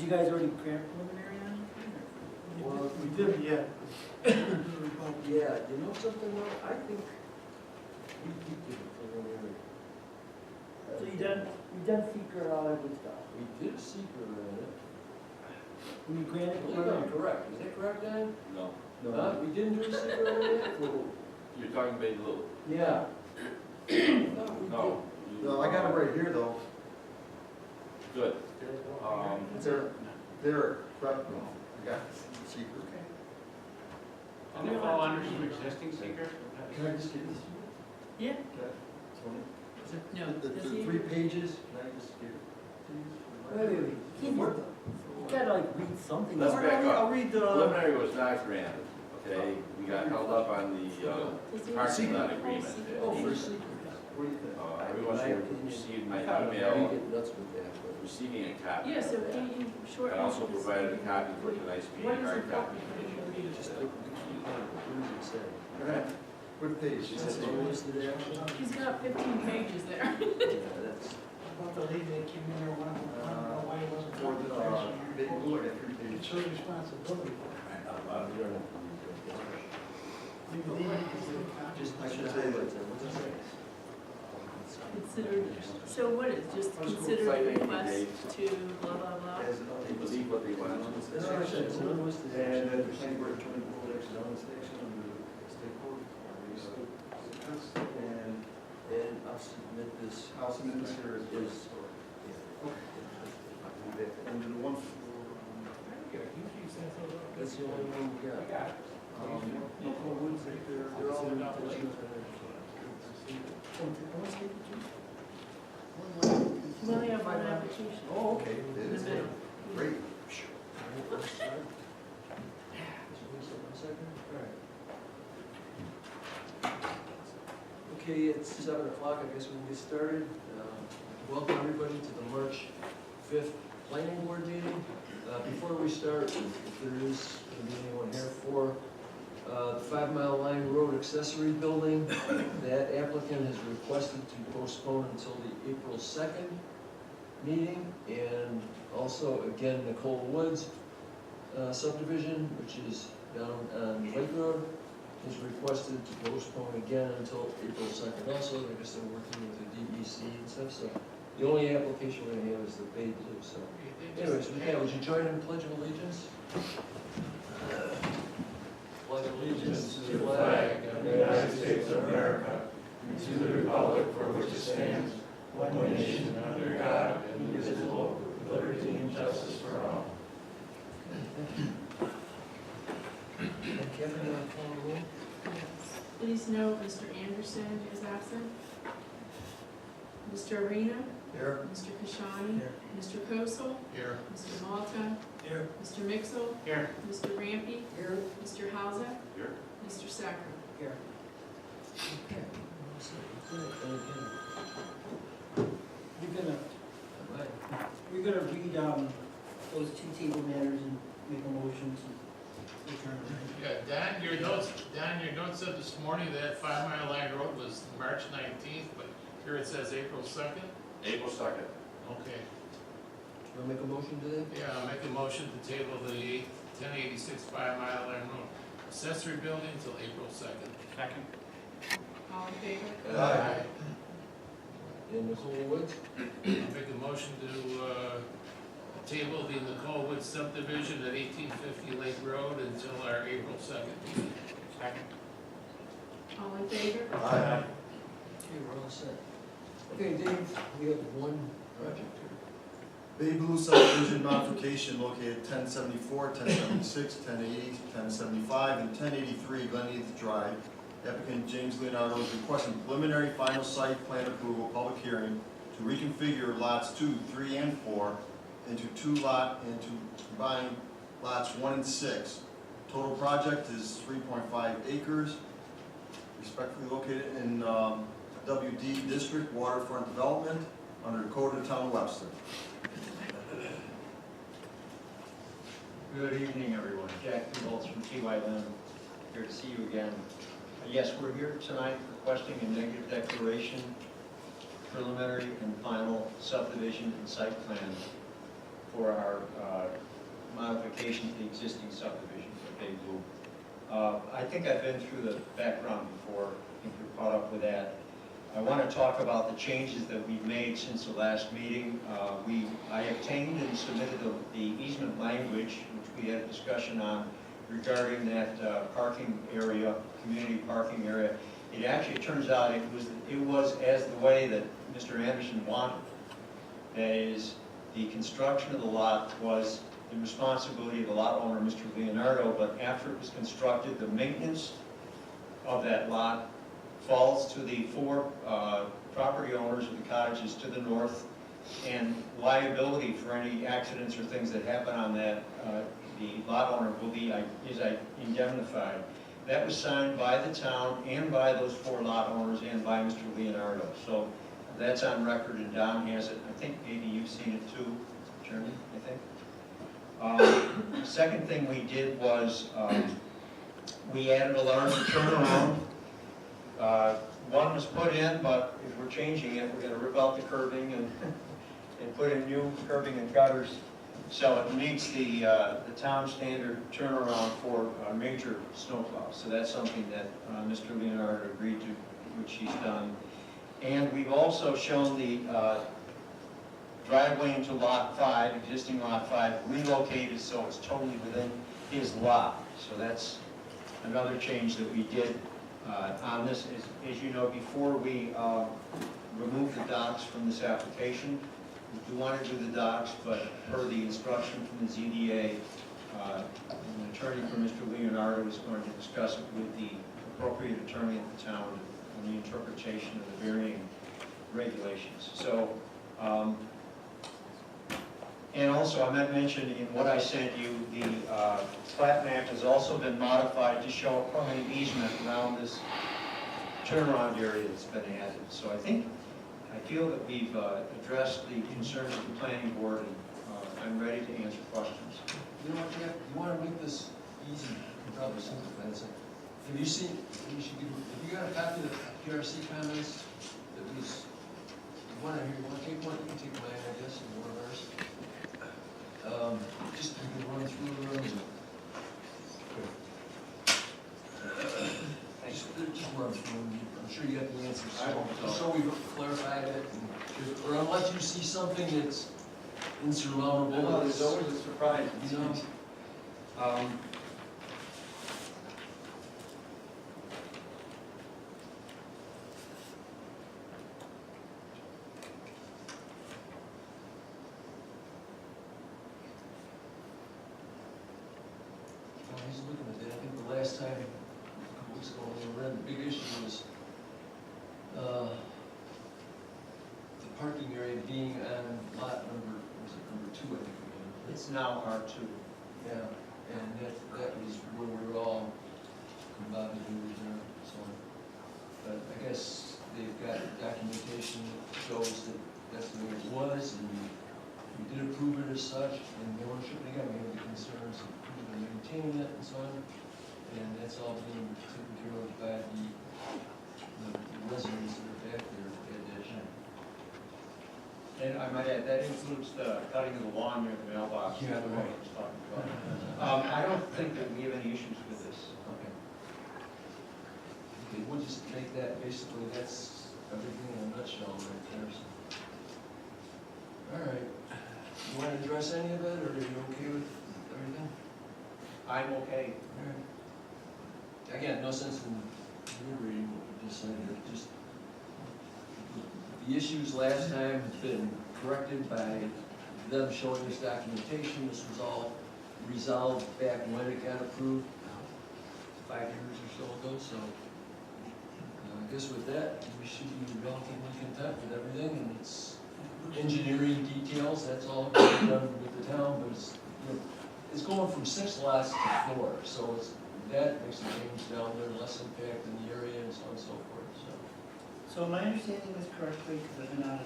you guys already grant preliminary on it? Well, We didn't yet. yeah, you know something, though? I think we did a preliminary. So you've done secret and all that good stuff. We did a secret on it. When you I granted believe I'm preliminary. correct. Is that correct, Dan? No, We didn't do a secret on it? you're talking Bay Blue. Yeah. No. No, I got it right here though. Good. They're, correct, no, I got secret. And they fall under some existing secret? Can I just get this? Yeah. Tony? No. The does he- 3 pages, can I just get it? Wait. You gotta like read something. Let's back up. I'll read the. Preliminary was not granted, okay? We got held up on the parking lot agreement. Oh, for a secret. What do you think? Everyone should have received my I email, get nuts with that, but. receiving a copy. Yeah, so can you short? I also provided a copy for tonight's What meeting, is hard important copy. for you? Just look at the key line, what does it say? What page? Is it listed action? He's got 15 pages there. Yeah, that's. About the lady that came in there, wanted to know why it wasn't. For the, big blue, I got 3 pages. It's her responsibility. You don't have to read that. You can leave it because they copy. Just, I should say that. what's it say? Consider, so what is, just consider Citing request dates. to blah, blah, blah? As They believe what they want. It's an unlisted And action. then the planning board attorney pulled action on the station under the state code. And And I'll submit this. I'll submit this here as Is. under the one That's the only one we got. Nicole Woods right there. They're all in We only have one application. Oh, okay. In It the is middle. great. Okay, it's 7 o'clock, I guess we can get started. Welcome everybody to the March 5th planning board meeting. Before we start, if there is going to be anyone here for the 5 Mile Line Road accessory building, that applicant has requested to postpone until the April 2nd meeting. And also, again, Nicole Woods subdivision, which is down on Lake Road, is requested to postpone again until April 2nd. Also, I guess they're working with the DEC and stuff, so the only application we're gonna have is the Bay Blue, so. Anyways, with that, would you join in pledge of allegiance? Pledge allegiance to the flag of the United States of America, and to the republic for which it stands, one nation under God, indivisible, with liberty and justice for all. Kevin, you want to call the roll? Please note, Mr. Anderson is absent. Mr. Arena, Here. Mr. Kashani, Here. Mr. Kosel, Here. Mr. Malta, Here. Mr. Mixel, Here. Mr. Rampy, Here. Mr. Hauser, Here. Mr. Sacker. Here. Okay. You're gonna read, those 2 table matters and make a motion to adjourn. Yeah, Don, your note said this morning that 5 Mile Line Road was March 19th, but here it says April 2nd? April 2nd. Okay, You want to make a motion to that? yeah, I'll make a motion to table the 1086 5 Mile Line Road accessory building until April 2nd. Second. All in favor? Aye. And Nicole Woods? I'll make a motion to table the Nicole Woods subdivision at 1850 Lake Road until our April 2nd meeting. Second. All in favor? Aye. Okay, we're all set. Okay, Dave, we have one project here. Bay Blue subdivision modification located 1074, 1076, 1080, 1075, and 1083 Glenheath Drive. Applicant James Leonardo is requesting preliminary final site plan approval, public hearing to reconfigure lots 2, 3, and 4 into into combine lots 1 and 6. Total project is 3.5 acres, respectively located in WD District Waterfront Development under the Code of the Town of Webster. Good evening, everyone. Jack Bolts from TY Lim, here to see you again. Yes, we're here tonight requesting a negative declaration, preliminary and final subdivision and site plan for our modification to the existing subdivision for Big Blue. I think I've been through the background before. I think you're caught up with that. I want to talk about the changes that we've made since the last meeting. I obtained and submitted the easement language, which we had a discussion on, regarding that parking area, community parking area. It actually turns out it was as the way that Mr. Anderson wanted. That is, the construction of the lot was the responsibility of the lot owner, Mr. Leonardo, but after it was constructed, the maintenance of that lot falls to the four property owners of the cottages to the north, and liability for any accidents or things that happen on that, the lot owner is indemnified. That was signed by the town and by those four lot owners and by Mr. Leonardo. So that's on record, and Don has it. I think maybe you've seen it too, Chairman, I think. Second thing we did was we added a larger turnaround. One was put in, but if we're changing it, we're going to rip out the curbing and put in new curbing and gutters, so it meets the town standard turnaround for major snowplows. So that's something that Mr. Leonardo agreed to, which he's done. And we've also shown the driveway into Lot 5, existing Lot 5, relocated so it's totally within his lot. So that's another change that we did on this. As you know, before we remove the docks from this application, we do want to do the docks, but per the instruction from the ZDA, an attorney for Mr. Leonardo is going to discuss it with the appropriate attorney at the town on the interpretation of the varying regulations. So, and also I meant to mention in what I sent you, the plat map has also been modified to show a permanent easement around this turnaround area that's been added. So I feel that we've addressed the concerns of the planning board, and I'm ready to answer questions. You know what, Jeff, you want to make this easy, you can probably simplify this. Have you seen, have you got a copy of the PRC comments that was, you want to take one, you can take mine, I guess, and one of ours. Just you can run through them. Just run through them. I'm sure you got the answers. Just so we've clarified it, or unless you see something that's insurmountable. Well, there's always a surprise. You know? He's looking at that. I think the last time, a couple weeks ago, when we were in, the big issue was the parking area being on lot number, was it number 2, I think again? It's now R2. Yeah, and that was where we were all combating there, so. But I guess they've got documentation that shows that that's the way it was, and we did approve it as such, and the ownership, again, we had the concerns of maintaining it and so on, and that's all being taken care of by the residents that are back there at that time. And I might add, that includes the cutting of the lawn near the mailbox. Yeah, that right. I was talking about. I don't think that we have any issues with this. Okay. Okay, we'll just make that, basically, that's everything in a nutshell right there, so. All right. You want to address any of it, or are you okay with everything? I'm okay. All right. Again, no sense in rereading what we just said here, just the issues last time have been corrected by them showing us documentation. This was all resolved back when it got approved, 5 years or so ago, so I guess with that, we should be relatively content with everything, and it's engineering details, that's all being done with the town, but it's, you know, it's going from 6 lots to 4, so it's, that makes a change down there, less impact in the area and so on and so forth, so. So am I understanding this correctly, because I've been out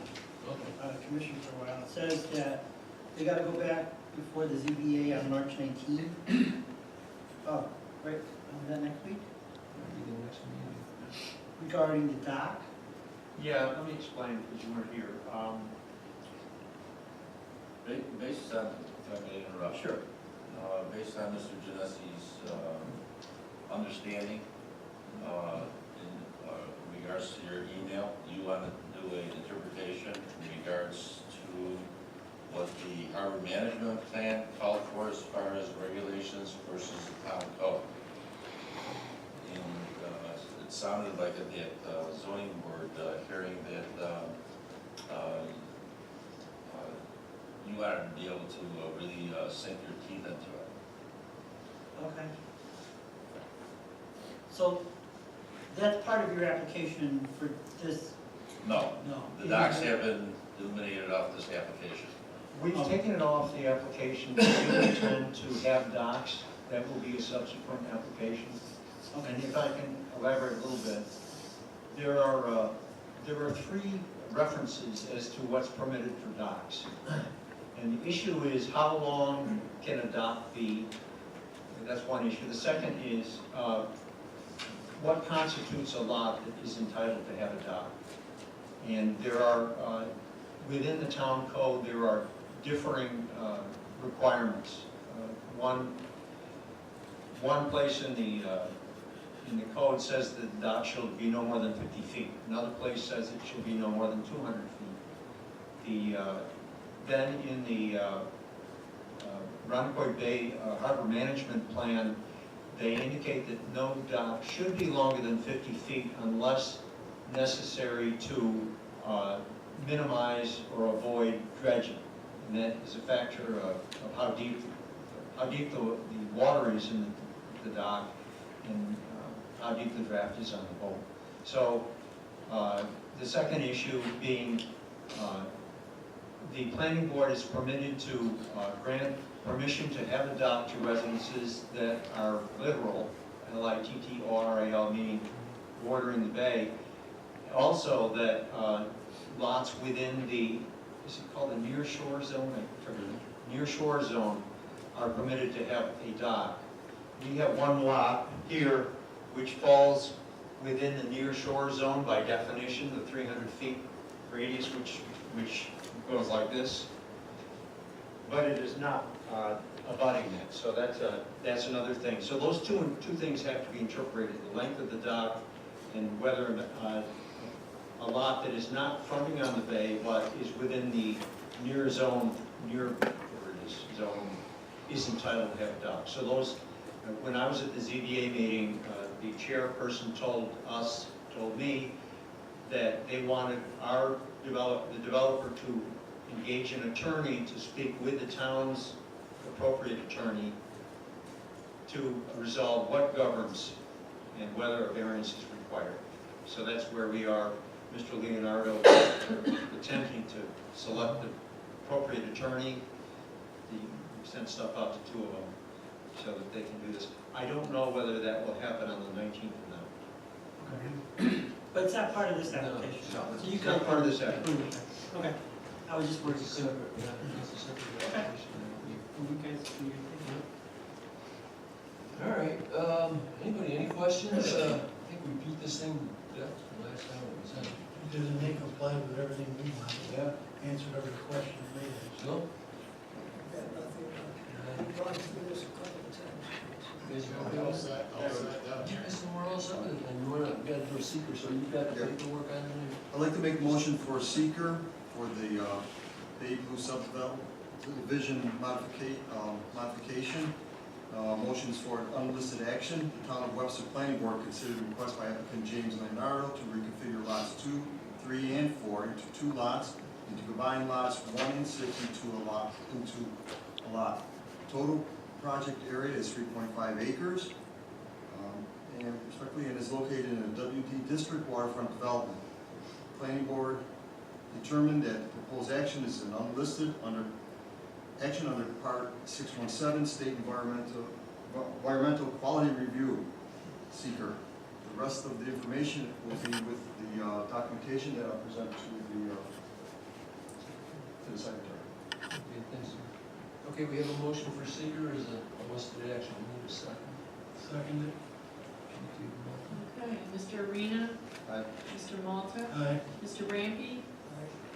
of commission for a while, it says that they gotta go back before the ZBA on March 19th? Oh, right, is that next week? Maybe the next meeting. Regarding the dock? Yeah, let me explain, because you weren't here. Based on, if I may interrupt. Sure. Based on Mr. Genesi's understanding, in regards to your email, you want to do an interpretation in regards to what the harbor management plan called for as far as regulations versus the town code. And it sounded like at the zoning board hearing that you wanted to be able to really sink your teeth into it. Okay. So that's part of your application for this? No, No. the docks have been eliminated off this application. We've taken it off the application, we do intend to have docks, that will be a subsequent application. And if I can elaborate a little bit, there are 3 references as to what's permitted for docks. And the issue is how long can a dock be? That's one issue. The second is what constitutes a lot that is entitled to have a dock? And there are, within the town code, there are differing requirements. One place in the code says that the dock shall be no more than 50 feet. Another place says it shall be no more than 200 feet. Then in the Ronnequoit Bay Harbor Management Plan, they indicate that no dock should be longer than 50 feet unless necessary to minimize or avoid dredging. And that is a factor of how deep the water is in the dock and how deep the draft is on the boat. So the second issue being the planning board is permitted to grant permission to have a dock to residences that are littoral, L-I-T-T-O-R-A-L, meaning bordering the bay. Also that lots within the, is it called the near shore zone? Near shore zone are permitted to have a dock. We have one lot here which falls within the near shore zone by definition, the 300 feet radius which goes like this. But it is not abutting that, so that's another thing. So those two things have to be interpreted, the length of the dock and whether a lot that is not fronting on the bay but is within the near zone is entitled to have a dock. So those, when I was at the ZBA meeting, the chairperson told me that they wanted the developer to engage an attorney to speak with the town's appropriate attorney to resolve what governs and whether a variance is required. So that's where we are. Mr. Leonardo attempting to select the appropriate attorney. We sent stuff out to 2 of them so that they can do this. I don't know whether that will happen on the 19th or not. But it's not part of this application? No, So you it's not can part of this application. Okay. I was just worried. It's a separate, yeah, it's a separate Okay. application. You guys do your thing. All right, anybody, any questions? I think we beat this thing to death last time it was on. Doesn't make comply with everything we want, Yeah, answered every question made. no? Got nothing, we've gone through this a couple of times. You guys are okay with that? Yeah, somewhere else, and we're not, we gotta do a seeker, so you've got the paperwork on it? I'd like to make a motion for a seeker for the Bay Blue subdivision modification. Motions for unlisted action. The Town of Webster Planning Board considered a request by applicant James Leonardo to reconfigure lots 2, 3, and 4 into 2 lots and to combine lots 1 and 6 into a lot. Total project area is 3.5 acres. And respectively, it is located in a WD district waterfront development. Planning Board determined that the proposed action is an unlisted action under Part 617 State Environmental Quality Review seeker. The rest of the information will be with the documentation that I'll present to the Secretary. Okay, thanks. Okay, we have a motion for seeker as a listed action. We need a second. Seconded. Okay, Mr. Arena? Aye. Mr. Malta? Aye. Mr. Rampy?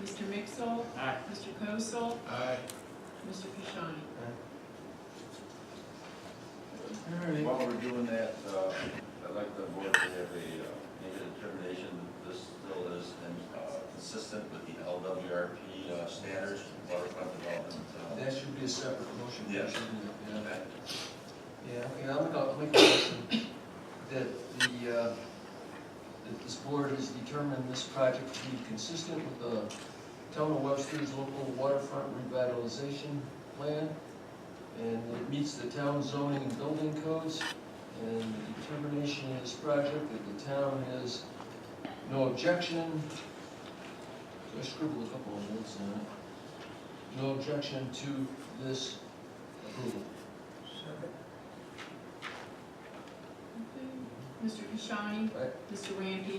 Mr. Mixel? Aye. Mr. Kosel? Aye. Mr. Kashani. All right. While we're doing that, I'd like the board to have make a determination that this still is consistent with the LWRP standards, waterfront development. That should be a separate motion. Yes. shouldn't it? Yeah. Okay. Yeah, okay, I'll make a motion that that this board has determined this project to be consistent with the Town of Webster's local waterfront revitalization plan, and it meets the town zoning and building codes, and the determination of this project that the town has no objection. So I scribbled a couple of notes on it. No objection to this approval. Mr. Kashani. Aye. Mr. Rampy.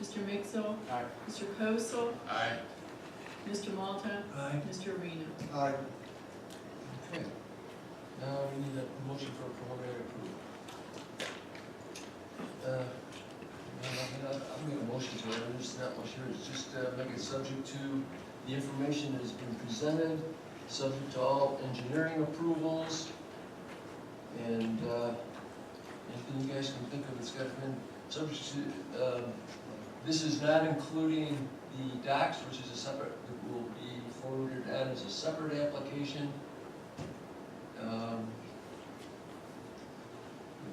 Mr. Mixel. Aye. Mr. Kosel. Aye. Mr. Malta. Aye. Mr. Arena. Aye. Okay. Now we need a motion for preliminary approval. I'll make a motion to it, there's not much here, it's just make it subject to the information that has been presented, subject to all engineering approvals, and anything you guys can think of, it's got to be subject to, this is not including the docks, which is a separate, it will be forwarded out as a separate application. We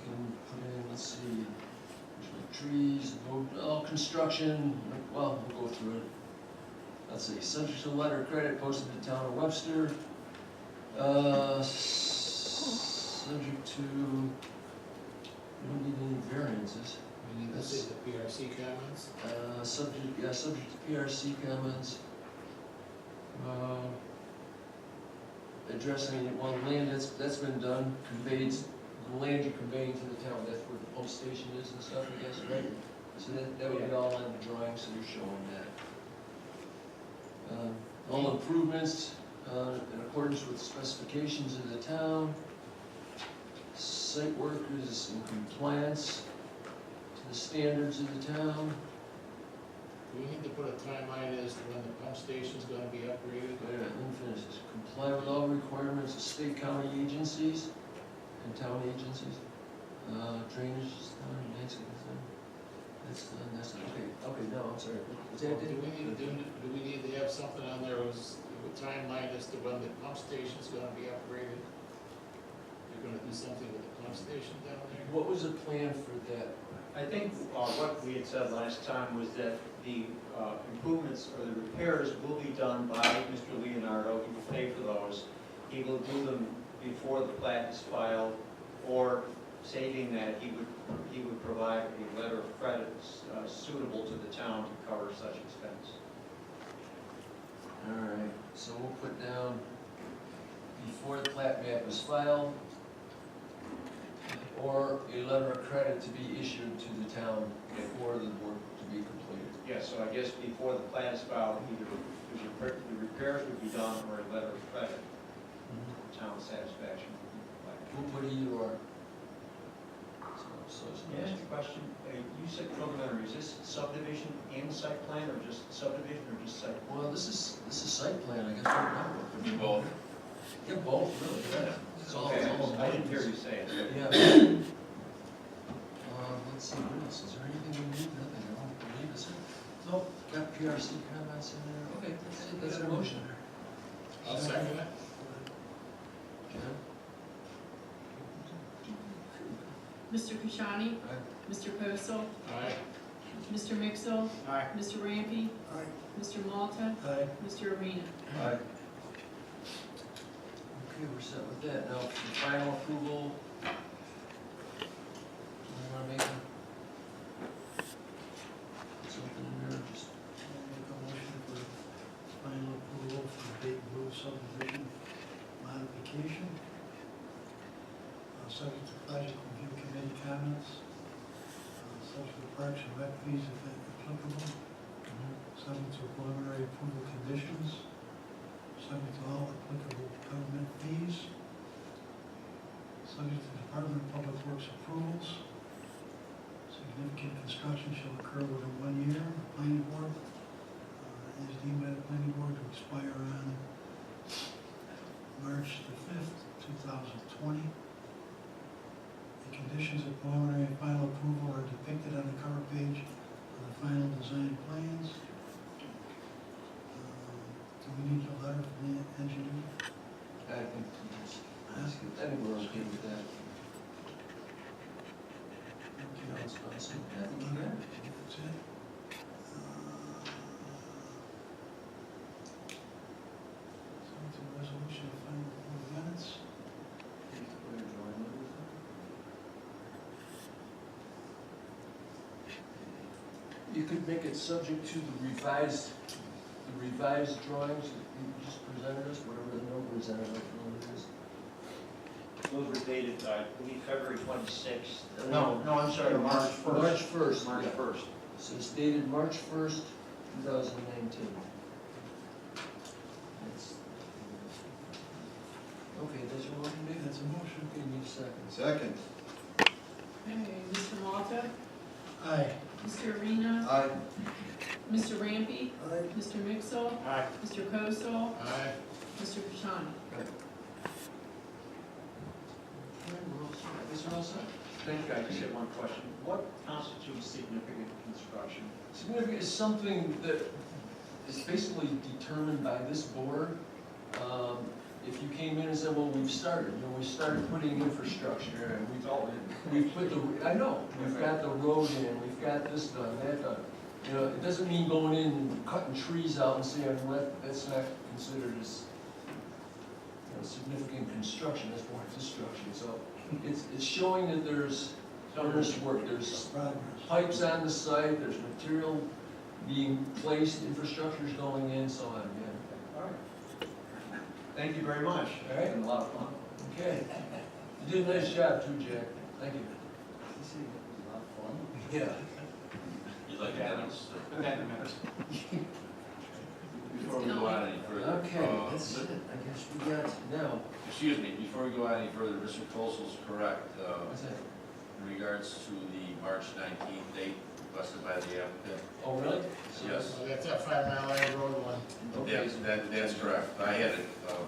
can put in, let's see, trees, construction, well, we'll go through it. Let's see, subject to letter of credit posted to Town of Webster. Subject to, we don't need any variances. We need to see the PRC comments. Subject to PRC comments. Addressing, well, land that's been done, conveyed, the land you're conveying to the town, that's where the pump station is and stuff, I guess, right? So that would be all on the drawing, so you're showing that. All improvements, in accordance with specifications of the town. Site work is in compliance to the standards of the town. Do we need to put a timeline as to when the pump station's gonna be upgraded? Wait a minute, let me finish this. Comply with all requirements of state, county agencies and town agencies. Drainage is done, landscape is done. That's done, okay, no, I'm sorry. What's that? Do we need to have something on there with a timeline as to when the pump station's gonna be upgraded? You're gonna do something with the pump station down there? What was the plan for that? I think what we had said last time was that the improvements or the repairs will be done by Mr. Leonardo. He will pay for those. He will do them before the plat is filed, or stating that he would provide a letter of credit suitable to the town to cover such expense. All right, so we'll put down before the plat map is filed, or a letter of credit to be issued to the town before the work to be completed. Yes, so I guess before the plat is filed, either the repairs would be done or a letter of credit for town satisfaction. We'll put either or. So it's Can I ask you a question? You said preliminary, is this subdivision and site plan, or just subdivision, or just site? well, this is site plan, I guess, right now. Could be both. Yeah, both, really, yeah. It's all, Okay, it's all. I didn't hear you say it. Yeah. Let's see, what else? Is there anything we need? Nothing, I don't believe it's. Nope, got PRC comments in there. Okay, that's it, that's a motion. I'll second it. Jen? Mr. Kashani. Aye. Mr. Kosel. Aye. Mr. Mixel. Aye. Mr. Rampy. Aye. Mr. Malta. Aye. Mr. Arena. Aye. Okay, we're set with that. Now, for the final approval. You wanna make something in there, just, I'll make a motion for final approval for the Big Blue subdivision modification. Subject to project review committee comments. Subject to parks and rec fees if applicable. Subject to preliminary approval conditions. Subject to all applicable government fees. Subject to Department of Public Works approvals. Significant construction shall occur within 1 year. The planning board is deemed by the planning board to expire on March signed plans. Do we need a letter from the engineer? I think we're okay with that. Okay. That's awesome. That's it. So it's a resolution of final approval minutes. You could make it subject to the revised drawings that you just presented us, whatever the numbers are, I don't know what it is. Those were dated, I believe, February 26th. No, I'm sorry, March 1st. March 1st. March yeah. 1st. So it's dated March 1st, 2019. That's- Okay, that's your motion, Dave? That's a motion. Okay, need a second. Second. Okay, Mr. Malta, Aye. Mr. Arena, Aye. Mr. Rampy, Aye. Mr. Mixel, Aye. Mr. Coastal, Aye. Mr. Kashani. Okay, we're all set. I guess we're all set. Thank you, I just had one question. What constitutes significant construction? Significant is something that is basically determined by this board. If you came in and said, well, we started putting infrastructure, and we've put I know, we've got the road in, we've got this done, that done. You know, it doesn't mean going in and cutting trees out and saying, well, that's not considered as, significant construction, that's more destruction. So it's showing that there's earnest work, there's Progress. pipes on the site, there's material being placed, infrastructure's going in, so on, yeah. All right. Thank you very much. All right. It's been a lot of fun. Okay. You did a nice job too, Jack. Thank you. A lot of fun. Yeah. You like minutes? Put that in the minutes. Before we go on any further. Okay, that's it. I guess we got now. Excuse me, before we go on any further, Mr. Colson's correct, What's that? in regards to the March 19th date requested by the applicant. Oh, really? Yes. So that's that 5 Mile Lane Road one. Okay. That's correct. I had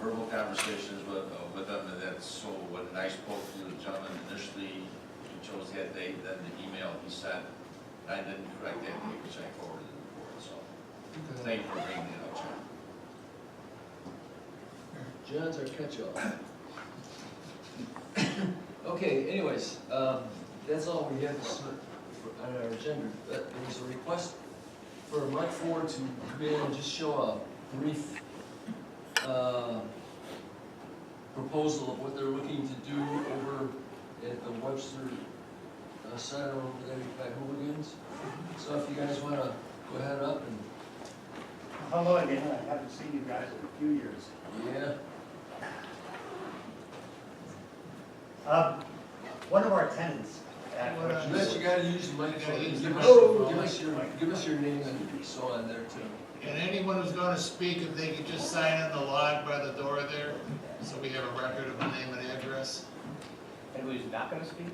verbal conversations with them, and that's so, what a nice quote from the gentleman initially, he chose that date, then the email he sent, I didn't correct that date, which I forwarded to the board, so Okay. thank you for bringing it up, John. John's our catch-all. Okay, anyways, that's all we have on our agenda. There was a request for Mike Ford to come in and just show a brief proposal of what they're looking to do over at the Webster Center over there by Hooligans. So if you guys want to go ahead up and, Hello again, I haven't seen you guys in a few years. yeah. One of our tenants at You gotta use the microphone. You gotta use the Give microphone. us your name and so on there too. And anyone who's gonna speak, if they could just sign in the log by the door there, so we have a record of the name and address. And who's not gonna speak?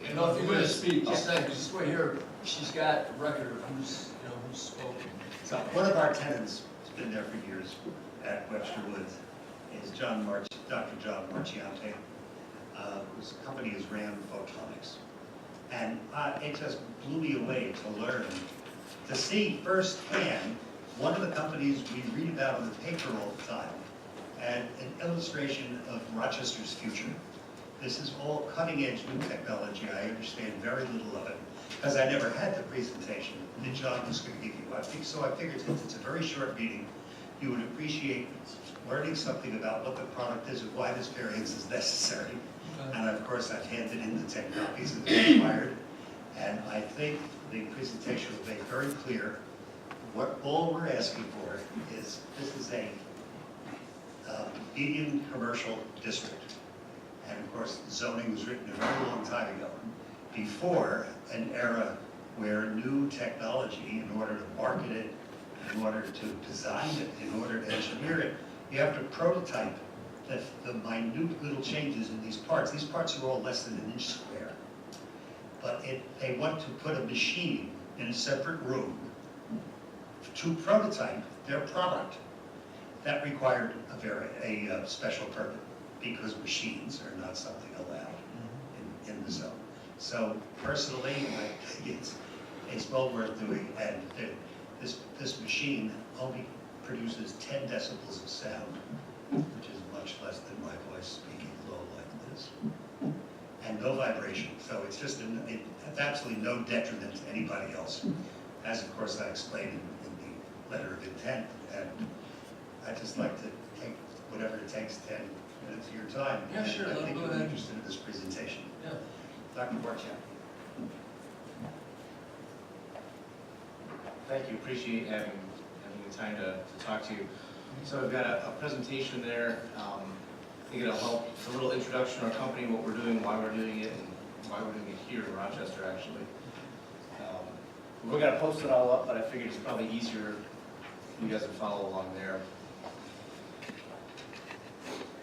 And No, if you're gonna speak, just say, just right here, she's got a record of who's spoken. So one of our tenants has been there for years at Webster Woods is Dr. John Marchiante, whose company is Ram Photonics. And it just blew me away to learn, to see firsthand one of the companies we read about in the paper all the time, and an illustration of Rochester's future. This is all cutting-edge new technology. I understand very little of it, because I never had the presentation that John was going to give you. I figured since it's a very short meeting, you would appreciate learning something about what the product is and why this variance is necessary. And of course, I've handed in the 10 copies that are required. And I think the presentation will make very clear what all we're asking for is, this is a medium commercial district. And of course, zoning was written a very long time ago, before an era where new technology, in order to market it, in order to design it, in order to engineer it, you have to prototype the minute little changes in these parts. These parts are all less than an inch square. But they want to put a machine in a separate room to prototype their product. That required a special permit, because machines are not something allowed in the zone. So personally, I think it's it's well worth doing, and this machine only produces 10 decibels of sound, which is much less than my voice speaking low like this, and no vibration. So it's just, it's absolutely no detriment to anybody else, as of course I explained in the letter of intent. And I'd just like to take whatever it takes, 10 minutes of your time. Yeah, sure, I think go you'll be ahead. interested in this presentation. Yeah. Dr. Marchand. Thank you, appreciate having the time to talk to you. So I've got a presentation there. I think it'll help. It's a little introduction to our company, what we're doing, why we're doing it, and why we're doing it here in Rochester, actually. We're gonna post it all up, but I figured it's probably easier for you guys to follow along there.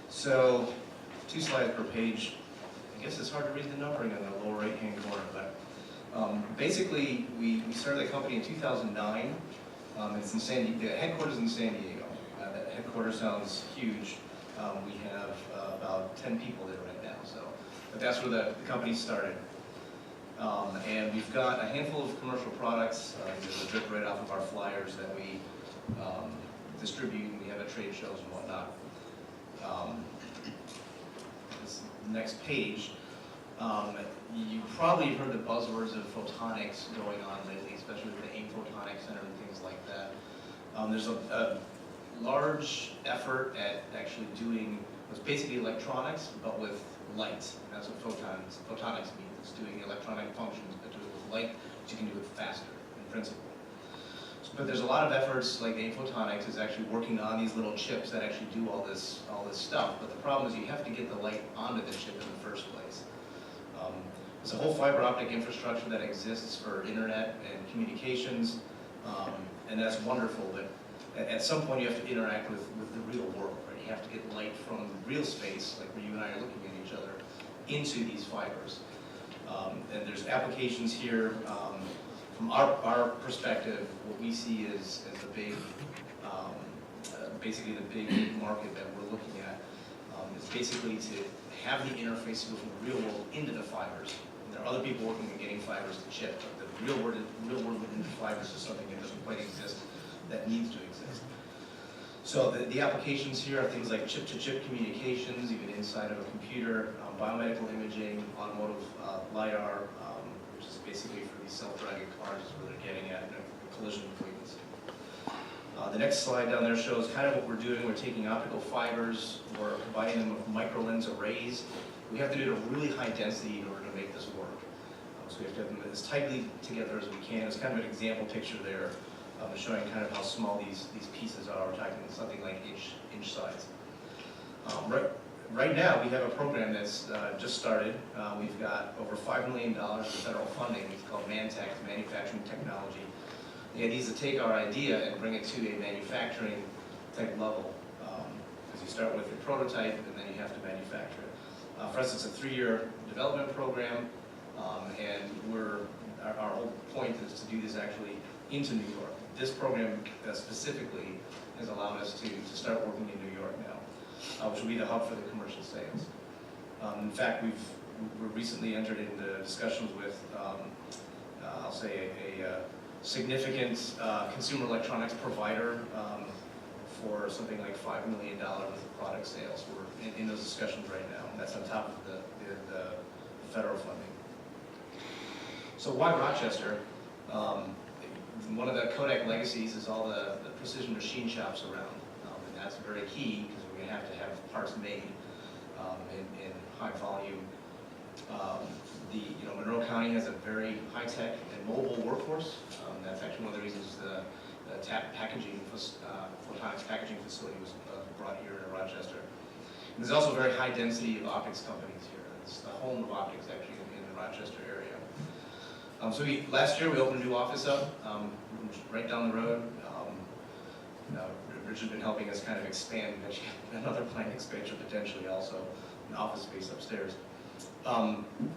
So, 2 slides per page. I guess it's hard to read the numbering on the lower right-hand corner, but basically, we started the company in 2009. It's in the headquarters in San Diego. That headquarters sounds huge. We have about 10 people there right now, but that's where the company started. And we've got a handful of commercial products. There's a drip right off of our flyers that we distribute, and we have at trade shows and whatnot. This next page, you probably heard the buzzwords of photonics going on lately, especially with the AIM Photonics Center and things like that. There's a large effort at actually doing what's basically electronics, but with light. That's what photonics means. It's doing electronic functions, but do it with light, but you can do it faster in principle. But there's a lot of efforts, like AIM Photonics is actually working on these little chips that actually do all this stuff. But the problem is you have to get the light onto the chip in the first place. There's a whole fiber optic infrastructure that exists for internet and communications, and that's wonderful. But at some point you have to interact with the real world, right? You have to get light from real space, like where you and I are looking at each other, into these fibers. And there's applications here. From our perspective, what we see is the big, basically the big market that we're looking at is basically to have the interface go from the real world into the fibers. And there are other people working on getting fibers to chip, but the real world within the fibers is something that doesn't quite exist, that needs to exist. So the applications here are things like chip-to-chip communications, even inside of a computer, biomedical imaging, automotive LiDAR, which is basically for these self-driving cars is where they're getting at, collision avoidance. The next slide down there shows kind of what we're doing. We're taking optical fibers, we're combining them with micro-lens arrays. We have to do it at a really high density in order to make this work. So we have to have them as tightly together as we can. It's kind of an example picture there showing kind of how small these pieces are. We're talking something like inch size. Right now, we have a program that's just started. We've got over $5 million in federal funding. It's called Mantech, Manufacturing Technology. The idea is to take our idea and bring it to a manufacturing type level. Because you start with your prototype and then you have to manufacture it. For us, it's a 3-year development program, and our whole point is to do this actually into New York. This program specifically has allowed us to start working in New York now, which will be the hub for the commercial sales. In fact, we recently entered into discussions with, I'll say, a significant consumer electronics provider for something like $5 million worth of product sales. We're in those discussions right now, and that's on top of the federal funding. So why Rochester? One of the Kodak legacies is all the precision machine shops around, and that's very key because we're going to have parts made in high volume. Monroe County has a very high-tech and mobile workforce. That's actually one of the reasons the photonics packaging facility was brought here in Rochester. And there's also a very high density of optics companies here. It's the home of optics actually in the Rochester area. Last year we opened a new office up right down the road. Richard's been helping us kind of expand, another plant expansion potentially also, an office space upstairs.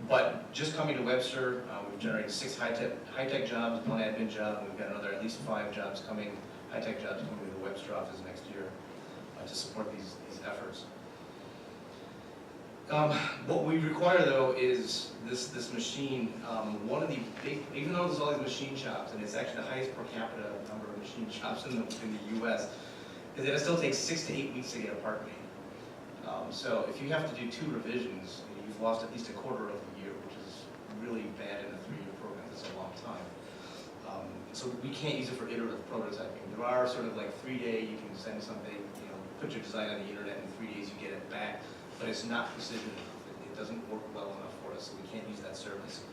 But just coming to Webster, we've generated 6 high-tech jobs, 1 admin job, and we've got another at least 5 jobs coming, high-tech jobs coming to the Webster office next year to support these efforts. What we require though is this machine, one of the big, even though there's all these machine shops, and it's actually the highest per capita number of machine shops in the US, is that it still takes 6 to 8 weeks to get a part made. So if you have to do 2 revisions, you've lost at least a quarter of the year, which is really bad in a 3-year program. That's a long time. So we can't use it for iterative prototyping. There are sort of like 3-day, you can send something, put your design on the internet, in 3 days you get it back, but it's not precision enough. It doesn't work well enough for us, so we can't use that service.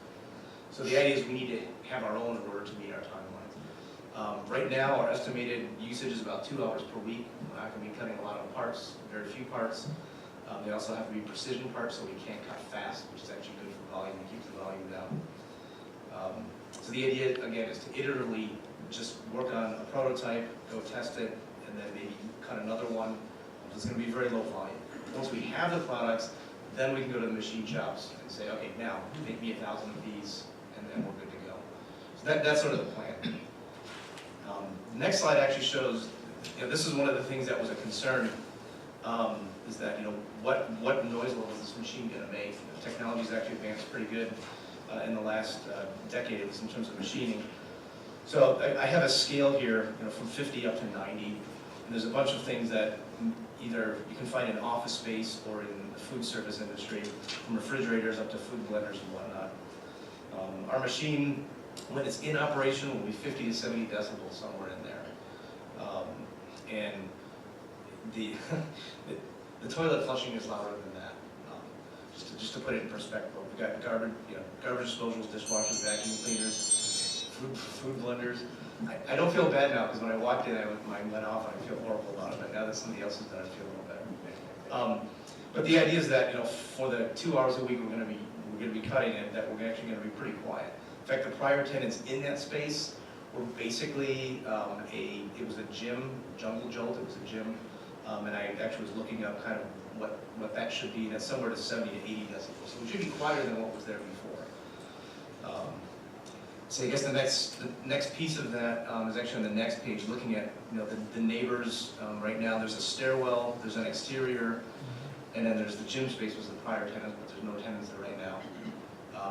So the idea is we need to have our own in order to meet our timelines. Right now, our estimated usage is about 2 hours per week. We're not going to be cutting a lot of parts, very few parts. They also have to be precision parts, so we can't cut fast, which is actually good for volume and keeps the volume down. So the idea, again, is to iteratively just work on a prototype, go test it, and then maybe cut another one. It's going to be very low volume. Once we have the products, then we can go to the machine shops and say, okay, now make me 1,000 of these, and then we're good to go. So that's sort of the plan. The next slide actually shows, this is one of the things that was a concern, is that, what noise level is this machine going to make? The technology's actually advanced pretty good in the last decade, at least in terms of machining. So I have a scale here, from 50 up to 90, and there's a bunch of things that either you can find in office space or in the food service industry, from refrigerators up to food blenders and whatnot. Our machine, when it's in operation, will be 50 to 70 decibels, somewhere in there. And the toilet flushing is louder than that. Just to put it in perspective, we've got garbage disposals, dishwashers, vacuum cleaners, food blenders. I don't feel bad now, because when I walked in, mine went off, and I feel horrible about it, but now that somebody else has done it, I feel a little better. But the idea is that, for the 2 hours a week we're going to be cutting it, that we're actually going to be pretty quiet. In fact, the prior tenants in that space were basically it was a gym, Jungle Jolt, it was a gym, and I actually was looking up kind of what that should be, and it's somewhere to 70 to 80 decibels, so it should be quieter than what was there before. So I guess the next piece of that is actually on the next page, looking at the neighbors. Right now there's a stairwell, there's an exterior, and then there's the gym space was the prior tenants, but there's no tenants there right now.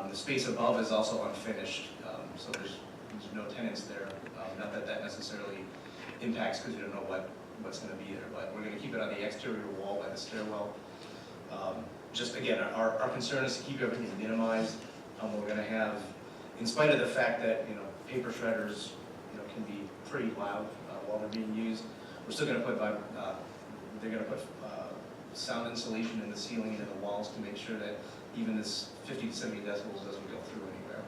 The space above is also unfinished, so there's no tenants there. Not that necessarily impacts, because you don't know what's going to be there, but we're going to keep it on the exterior wall by the stairwell. Just again, our concern is to keep everything minimized. We're going to have, in spite of the fact that paper shredders can be pretty loud while they're being used, we're still going to put they're going to put sound insulation in the ceiling and in the walls to make sure that even this 50 to 70 decibels doesn't go through anywhere.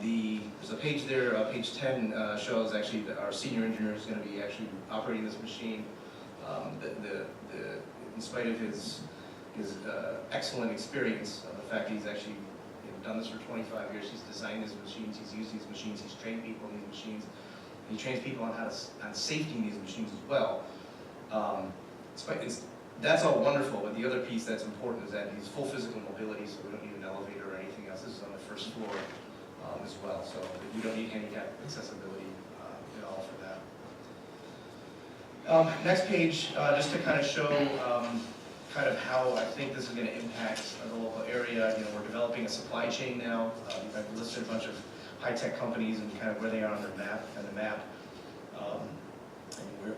There's a page there, page 10 shows actually that our senior engineer is going to be actually operating this machine. In spite of his excellent experience, the fact that he's actually done this for 25 years, he's designed these machines, he's used these machines, he's trained people in these machines, he trains people on on safety in these machines as well. That's all wonderful, but the other piece that's important is that he's full physical mobility, so we don't need an elevator or anything else. This is on the first floor as well, so we don't need handicap accessibility at all for that. Next page, just to kind of show kind of how I think this is going to impact the local area. We're developing a supply chain now. I've listed a bunch of high-tech companies and kind of where they are on the map.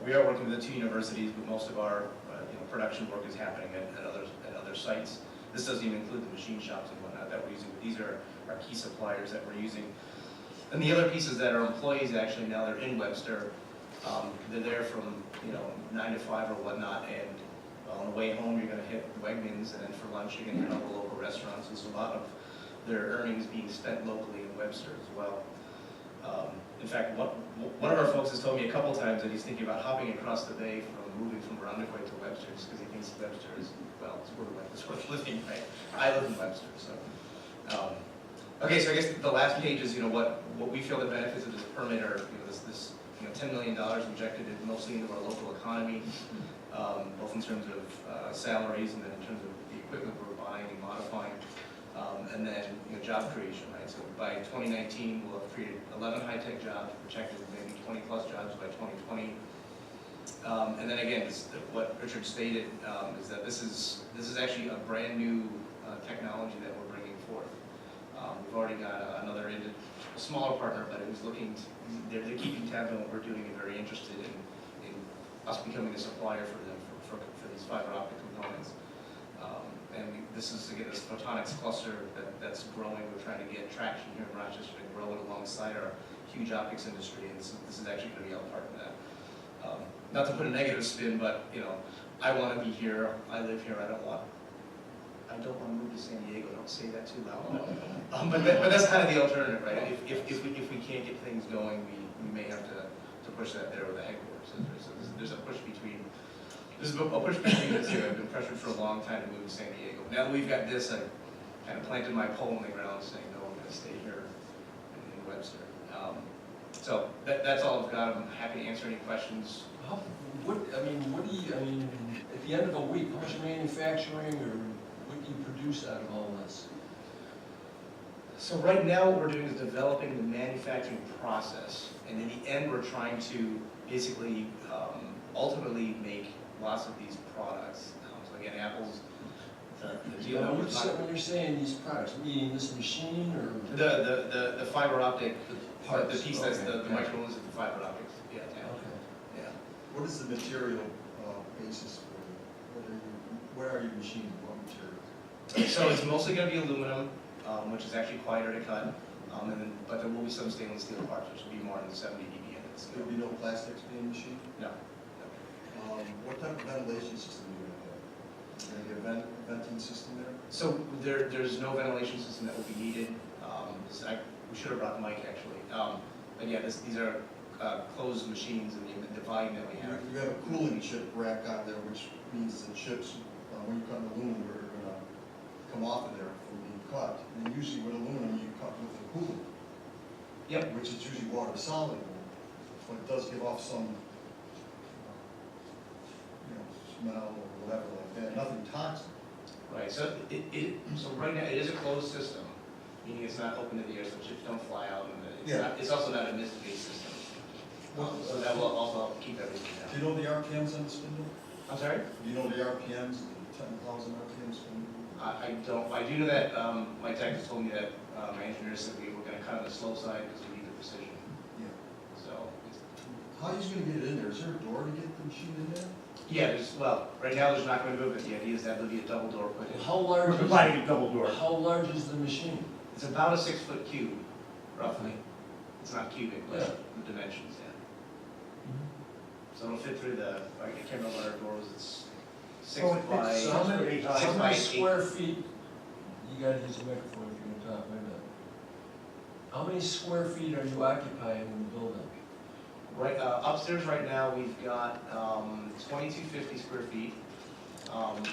We are working with the 2 universities, but most of our production work is happening at other sites. This doesn't even include the machine shops and whatnot that we're using. These are our key suppliers that we're using. And the other piece is that our employees actually now they're in Webster. They're there from 9 to 5 or whatnot, and on the way home you're going to hit Wegmans, and then for lunch you're going to hit all the local restaurants. There's a lot of their earnings being spent locally in Webster as well. In fact, one of our folks has told me a couple times that he's thinking about hopping across the bay moving from Roundabout to Webster, just because he thinks Webster is, well, it's worth living, right? I live in Webster, so. Okay, so I guess the last page is, what we feel the benefits of this permit are, this $10 million injected mostly into our local economy, both in terms of salaries and then in terms of the equipment we're buying and modifying, and then job creation, right? So by 2019, we'll have created 11 high-tech jobs, projected maybe 20+ jobs by 2020. And then again, what Richard stated is that this is actually a brand new technology that we're bringing forth. We've already got another a smaller partner, but who's looking. They're keeping tabs on what we're doing and very interested in us becoming a supplier for them for these fiber optic components. And this is again this photonics cluster that's growing. We're trying to get traction here in Rochester and grow it alongside our huge optics industry, and this is actually going to be a part of that. Not to put a negative spin, but you know, I want to be here. I live here. I don't want to move to San Diego. Don't say that too loud. But that's kind of the alternative, right? If we can't get things going, we may have to push that there with the headquarters. So there's a push between. There's a push between the two. I've been pressured for a long time to move to San Diego. Now that we've got this, I kind of planted my pole in the ground, saying no, I'm going to stay here in Webster. So that's all I've got. I'm happy to answer any questions. At the end of a week, how much manufacturing or what do you produce out of all this? So right now what we're doing is developing the manufacturing process, and in the end we're trying to basically ultimately make lots of these products. So again, Apple's the deal that we're talking. When you're saying these products, meaning this machine or The fiber optic, the piece that's Okay. the micro ones of the fiber optics. Yeah, Okay. yeah. What is the material basis for it? What are you machining? What material? So it's mostly going to be aluminum, which is actually quieter to cut, but there will be some stainless steel parts, which will be more than 70 dBm. There will be no plastics being machined? No. What type of ventilation system are you going to have? Is there going to be a venting system there? So there's no ventilation system that will be needed. We should have brought the mic actually. But yeah, these are closed machines, and the volume that we have. You have a cooling chip rack on there, which means the chips, when you cut aluminum, are going to come off of there from being cut. And usually with aluminum, you cut with the coolant. Yep. Which is usually water soluble, but it does give off some, smell or whatever like that. Nothing toxic. Right. So so right now it is a closed system, meaning it's not open to the air, so chips don't fly out, and it's also not a mist-based system. So that will also help keep everything down. Do you know the RPMs on the spindle? I'm sorry? Do you know the RPMs, the 10,000 RPMs spindle? I don't. I do know that my tech has told me that my engineer said we were going to cut on the slow side because we need the precision. Yeah. So. How are you going to get it in there? Is there a door to get the machine in there? Yeah. Right now there's not going to be, but the idea is that there'll be a double door put in. How large? We're providing a double door. How large is the machine? It's about a 6-foot cube, roughly. It's not cubic, but the dimensions. Yeah. So it'll fit through I can't remember what our door was. It's 6 Oh, it by. fits. So how many, 6 how by many 8. square feet, you gotta use a microphone if you're gonna talk, wait a minute. How many square feet are you occupying in the building? Right, upstairs right now, we've got 2,250 square feet.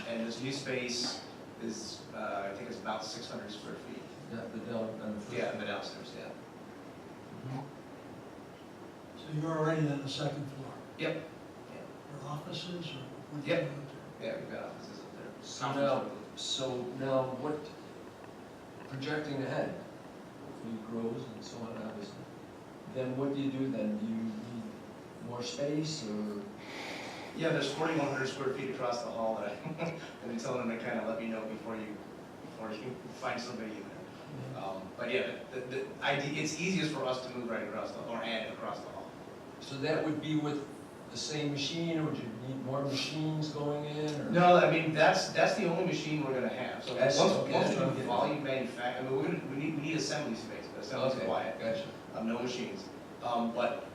And this new space is, I think it's about 600 square feet. The down, on the first Yeah, the downstairs, yeah. So you're already on the second floor? Yep. For offices or what? Yep. Yeah, we've got offices up there. So now what, projecting ahead, hopefully it grows and so on, obviously. Then what do you do then? Do you need more space or? Yeah, there's 4,100 square feet across the hall that I've been telling them to kind of let me know before you find somebody in there. But yeah, the idea, it's easiest for us to move right across or add across the hall. So that would be with the same machine, or would you need more machines going in, or? No, I mean, that's the only machine we're gonna have. So That's- once okay, we that's what I'm do getting volume manufacturing, I mean, we need assembly space, but assembly's Okay, quiet. gotcha. No machines. But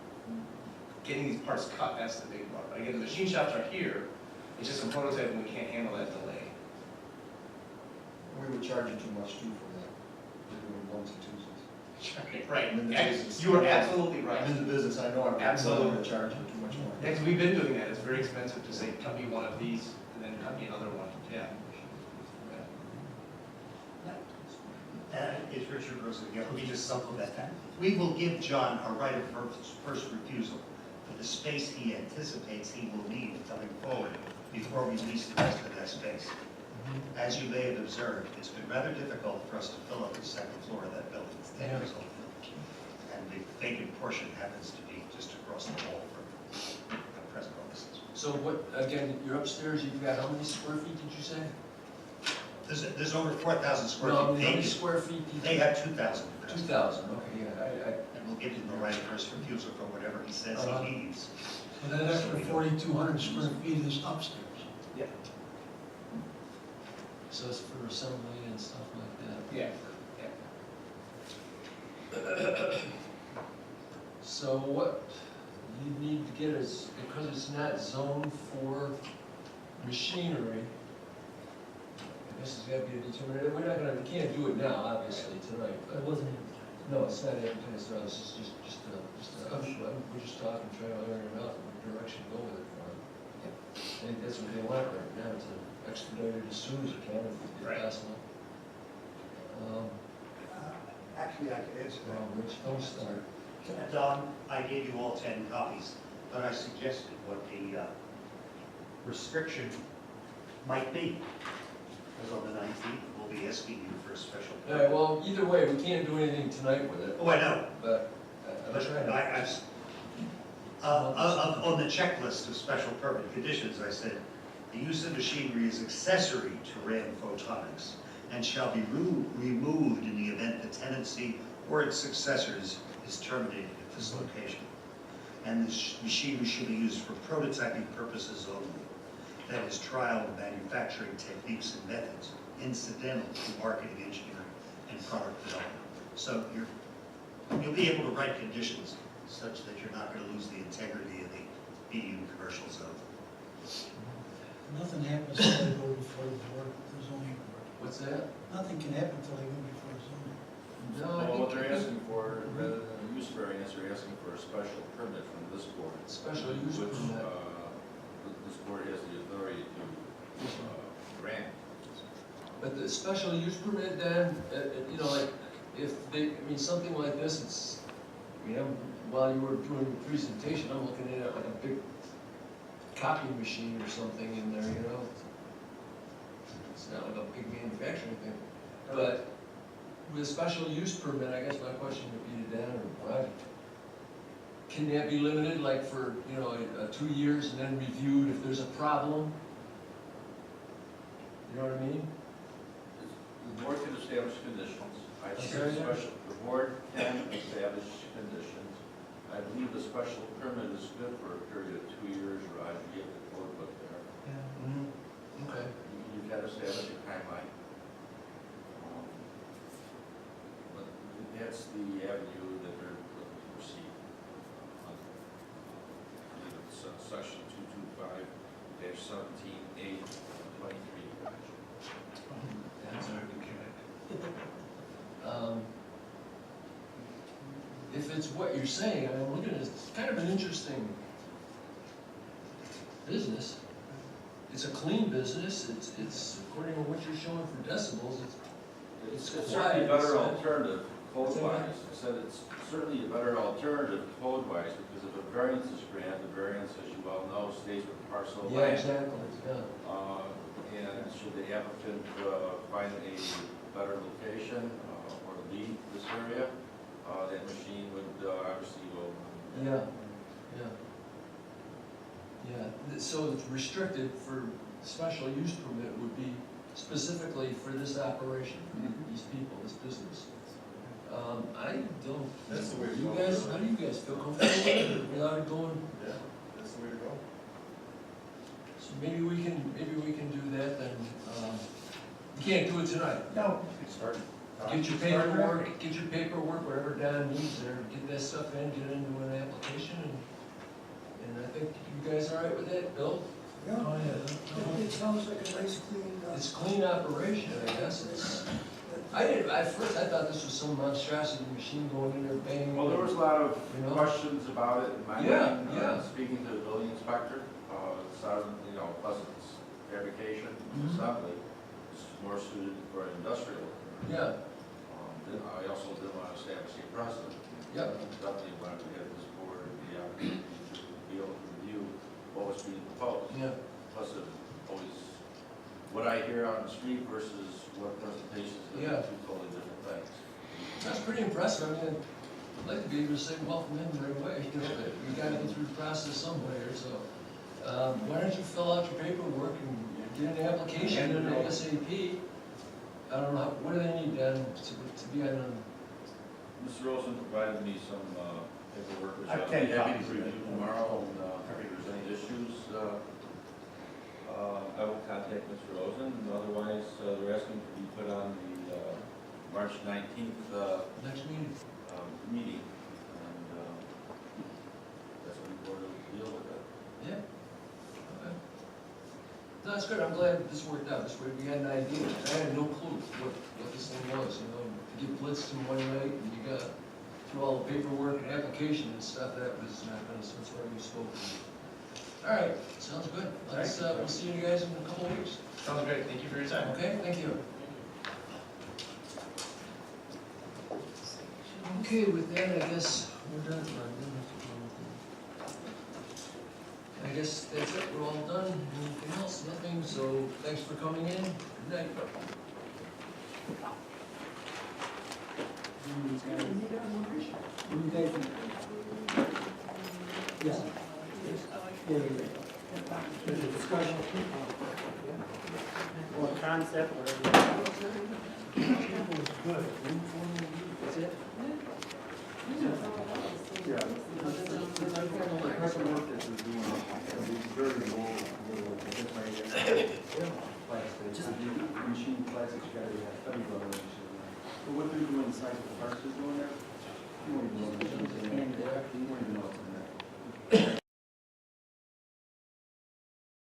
getting these parts cut, that's the big part. But again, the machine shops are here, it's just a prototype and we can't handle that delay. We would charge you too much too for that. We're doing ones and twos. Right, I'm in the business. you are absolutely I'm right. in the business, I know I'm Absolutely. going to charge you too much money. Because we've been doing that, it's very expensive to say, cut me one of these, and then cut me another one, yeah. It's Richard Rose again. Let me just supplement that. We will give John a right of first refusal for the space he anticipates he will need coming forward before we lease the rest of that space. As you may have observed, it's been rather difficult for us to fill up the second floor of that building. It's 10 years old. And the vacant portion happens to be just across the hall from the present offices. So what, again, you're upstairs, you've got how many square feet did you say? There's over 4,000 square No, I feet. mean, how many square feet did you? They have 2,000. 2,000, okay, yeah, And we'll give him the right of first refusal for whatever he says Uh-huh. he needs. So that extra 4,200 square feet is upstairs. so it's for assembly and stuff like that. Yeah. So what you need to get is, because it's not zoned for machinery, I guess it's gotta be a determination, we can't do it now, obviously, tonight, but. It wasn't. No, it's not advertised, no, this is just we're just talking, trying to iron it out, what direction to go with it for. I think that's what they want right now, to expedite it as soon as you can, if Right. possible. Actually, I could answer Well, Rich, don't start. Don, I gave you all 10 copies, but I suggested what the restriction might be. Because on the 19th, we'll be asking you for a special. All right, well, either way, we can't do anything tonight with it, Oh, I know, but I'm but trying to. on the checklist of special permit conditions, I said, the use of machinery is accessory to RAM Photonics and shall be removed in the event the tenancy or its successors is terminated at this location. And the machinery should be used for prototyping purposes only. That is, trial of manufacturing techniques and methods incidental to marketing, engineering, and product development. So you'll be able to write conditions such that you're not going to lose the integrity of the BDU commercial zone. Nothing happens until they go before the board, the zoning board. What's that? Nothing can happen until they go before zoning. No, I Well, what think they're asking for, rather than a use variance, they're asking for a special permit from this board. Special use which, permit. This board has the authority to grant. But the special use permit then, you know, like, if they, I mean, something like this, it's, you know, while you were doing the presentation, I'm looking at it like a big copying machine or something in there, you know? It's not like a big manufacturing thing. But with a special use permit, I guess my question would be to Dan or Roger. Can that be limited, like for, you know, 2 years and then reviewed if there's a problem? You know what I mean? The board can establish conditions. I think Okay. the board can establish conditions. I believe the special permit is good for a period of 2 years, or I should get the code book there. Okay. You've got to establish a timeline. But that's the avenue that they're looking to proceed. Section 225-17A 23. That's our if it's what you're saying, I'm looking at it, it's kind of an interesting business. It's a clean business, it's according to what you're showing for decibels, It's quiet, certainly a better it's- alternative What's that? code-wise. I said it's certainly a better alternative code-wise, because if a variance is granted, the variance, as you well know, stays with the parcel of Yeah, land. exactly, yeah. And should the applicant find a better location or leave this area, that machine would obviously go. Yeah, yeah. Yeah, so it's restricted for special use permit would be specifically for this operation, for these people, this business. I don't, That's the way to you go. guys, how do you guys feel comfortable with it without it going? Yeah, that's the way to go. So maybe we can do that then. You can't do it tonight. No, Start. Get your paperwork, whatever Don needs there, get that stuff in, get it into an application, and I think you guys all right with that, Bill? Yeah. Oh, yeah. It sounds like a nice clean, It's clean operation, I guess, it's, at first I thought this was some monstrosity machine going in there banging. Well, there was a lot of You know? questions about it in my Yeah, mind. yeah. Speaking to the building inspector, it sounded, plus it's fabrication, Mhm. assembly, it's more suited for an industrial. Yeah, I also didn't want to establish a precedent. Yeah. Definitely wanted to get this board the opportunity to be able to review what was being proposed. yeah, Plus, it always, what I hear on the street versus what presentations, Yeah. are two totally different things. that's pretty impressive, I mean, I'd like to be able to say welcome in right away, you know, but we gotta go through the process some way or so. Why don't you fill out your paperwork and get an application in ASAP? I don't know, what do they need, Dan, to be on, Mr. Rosen provided me some paperwork, which I I'll can be happy copy to review tomorrow, and if there's any issues, I will contact Mr. Rosen, and otherwise, they're asking to be put on the March 19th next meeting? meeting, and that's when the board will deal with it. Yeah. Okay. No, that's good, I'm glad this worked out, this way we had an idea, I had no clue what this thing was, you know, to get blitzed in one night, and you got through all the paperwork and application and stuff, that was not gonna, that's why we spoke. All right, sounds good, let's, we'll see you guys in a couple of weeks. Sounds great, thank you for your time. Okay, thank you. Okay, with that, I guess we're done. I guess that's it, we're all done. Anything else? Nothing, so thanks for coming in. Good night. Or concept, whatever. That's it? Machine plastics, you gotta have study level. But what they're doing, the size of the parts they're doing there, you won't even know. You won't even know.